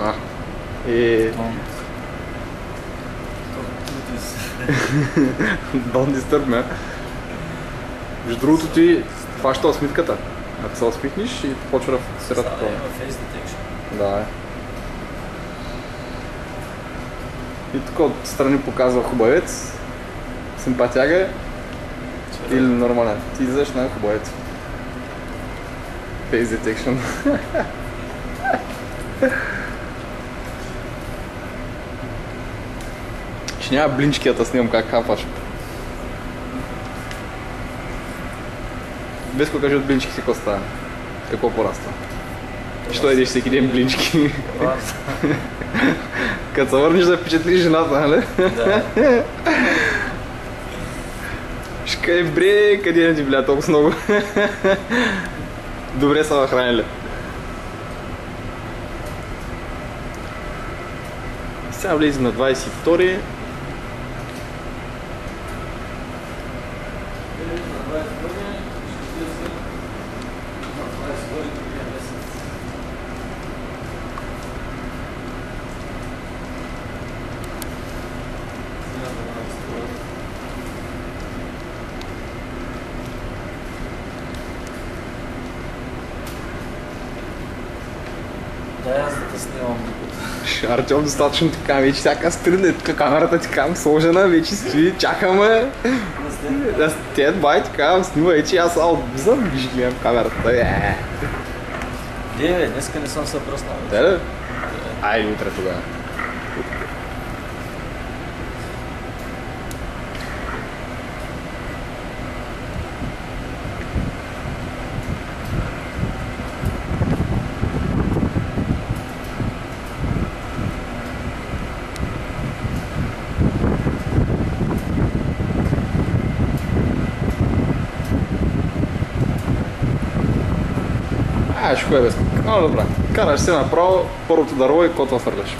А. И... Don't disturb me. Между другото ти фаща усмивката. Ако се усмихнеш и почва да фокусира такова. Face detection. Да. И тук отстрани показва хубавец, симпатяга или нормален. Ти излезеш на хубавец. Face detection. Ще няма блинчки, да снимам как хапаш. Без кажи от блинчки си какво става? Какво пораства? Що едиш всеки ден блинчки? Като се върнеш да впечатлиш жената, нали? Да. Ще кажи, бре, къде не ти бля толкова много? Добре са нахранили. Сега влизам на 22-ри. Да, аз да те снимам. Артем достатъчно така, вече всяка стрина, камерата ти кам сложена, вече стои, чакаме. Те бай така, снима вече, аз отблизам, виж гледам камерата. Бе, днеска не съм се пръснал. Те ли? Айде утре тогава. Ще кое без. Много добре. Караш се направо, първото дърво и котва фърляш.